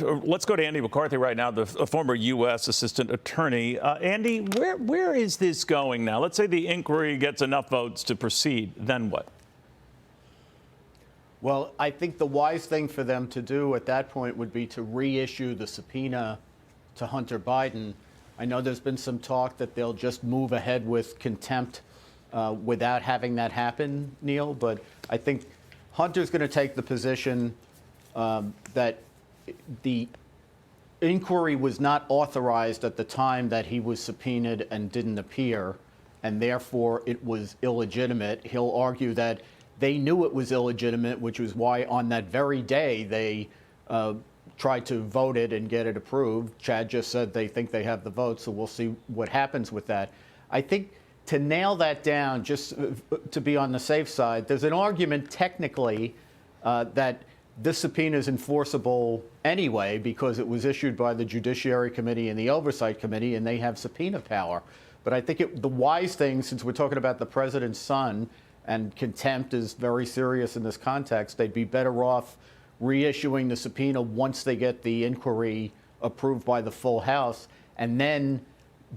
Let's go to Andy McCarthy right now, the former U.S. Assistant Attorney. Andy, where is this going now? Let's say the inquiry gets enough votes to proceed. Then what? Well, I think the wise thing for them to do at that point would be to reissue the subpoena to Hunter Biden. I know there's been some talk that they'll just move ahead with contempt without having that happen, Neil. But I think Hunter's going to take the position that the inquiry was not authorized at the time that he was subpoenaed and didn't appear, and therefore it was illegitimate. He'll argue that they knew it was illegitimate, which was why on that very day they tried to vote it and get it approved. Chad just said they think they have the vote, so we'll see what happens with that. I think to nail that down, just to be on the safe side, there's an argument technically that this subpoena is enforceable anyway because it was issued by the Judiciary Committee and the Oversight Committee, and they have subpoena power. But I think the wise thing, since we're talking about the president's son, and contempt is very serious in this context, they'd be better off reissuing the subpoena once they get the inquiry approved by the full House, and then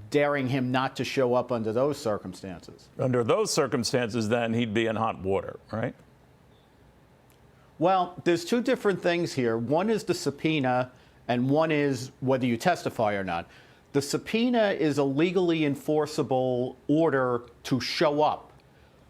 daring him not to show up under those circumstances. Under those circumstances, then, he'd be in hot water, right? Well, there's two different things here. One is the subpoena, and one is whether you testify or not. The subpoena is a legally enforceable order to show up.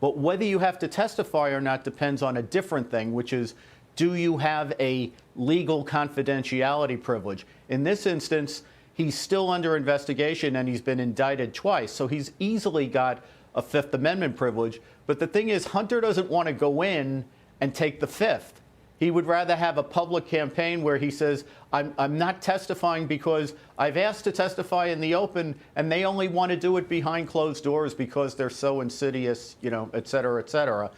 But whether you have to testify or not depends on a different thing, which is, do you have a legal confidentiality privilege? In this instance, he's still under investigation and he's been indicted twice. So he's easily got a Fifth Amendment privilege. But the thing is, Hunter doesn't want to go in and take the Fifth. He would rather have a public campaign where he says, I'm not testifying because I've asked to testify in the open and they only want to do it behind closed doors because they're so insidious, you know, et cetera, et cetera.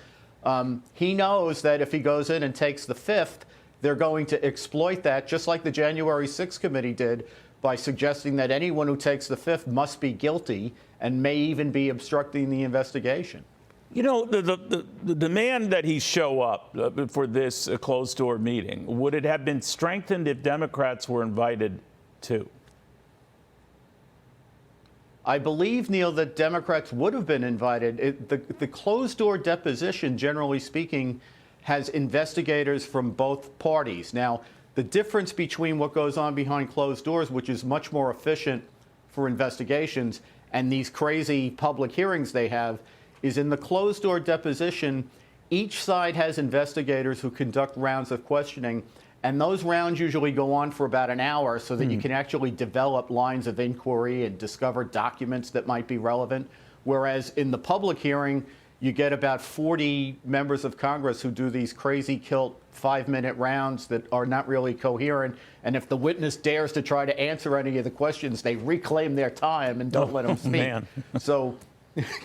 He knows that if he goes in and takes the Fifth, they're going to exploit that, just like the January 6th committee did, by suggesting that anyone who takes the Fifth must be guilty and may even be obstructing the investigation. You know, the demand that he show up for this closed-door meeting, would it have been strengthened if Democrats were invited too? I believe, Neil, that Democrats would have been invited. The closed-door deposition, generally speaking, has investigators from both parties. Now, the difference between what goes on behind closed doors, which is much more efficient for investigations, and these crazy public hearings they have, is in the closed-door deposition, each side has investigators who conduct rounds of questioning, and those rounds usually go on for about an hour so that you can actually develop lines of inquiry and discover documents that might be relevant. Whereas in the public hearing, you get about 40 members of Congress who do these crazy kilt 5-minute rounds that are not really coherent. And if the witness dares to try to answer any of the questions, they reclaim their time and don't let them speak. Man. So,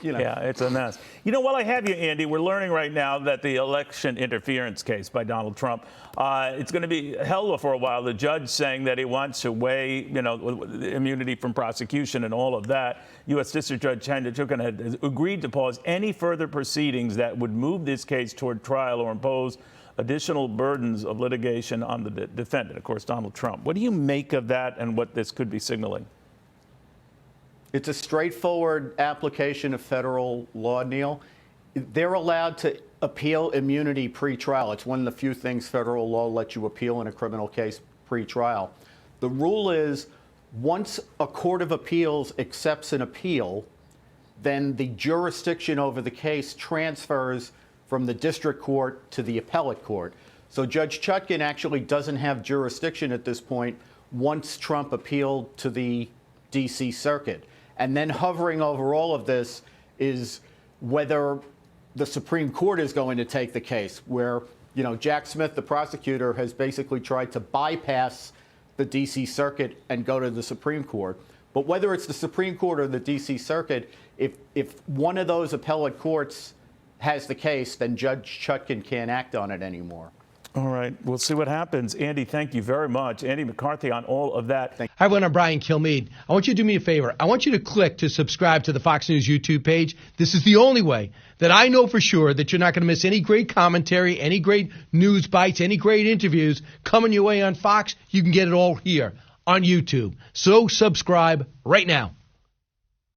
you know. Yeah, it's a mess. You know, while I have you, Andy, we're learning right now that the election interference case by Donald Trump, it's going to be held for a while. The judge saying that he wants to weigh, you know, immunity from prosecution and all of that. U.S. District Judge Chanda Chukan had agreed to pause any further proceedings that would move this case toward trial or impose additional burdens of litigation on the defendant, of course, Donald Trump. What do you make of that and what this could be signaling? It's a straightforward application of federal law, Neil. They're allowed to appeal immunity pre-trial. It's one of the few things federal law lets you appeal in a criminal case pre-trial. The rule is once a court of appeals accepts an appeal, then the jurisdiction over the case transfers from the district court to the appellate court. So Judge Chutkan actually doesn't have jurisdiction at this point once Trump appealed to the D.C. Circuit. And then hovering over all of this is whether the Supreme Court is going to take the case, where, you know, Jack Smith, the prosecutor, has basically tried to bypass the D.C. Circuit and go to the Supreme Court. But whether it's the Supreme Court or the D.C. Circuit, if one of those appellate courts has the case, then Judge Chutkan can't act on it anymore. All right. We'll see what happens. Andy, thank you very much. Andy McCarthy on all of that. Hi, everyone. I'm Brian Kilmeade. I want you to do me a favor. I want you to click to subscribe to the Fox News YouTube page. This is the only way that I know for sure that you're not going to miss any great commentary, any great news bites, any great interviews coming your way on Fox. You can get it all here on YouTube. So subscribe right now.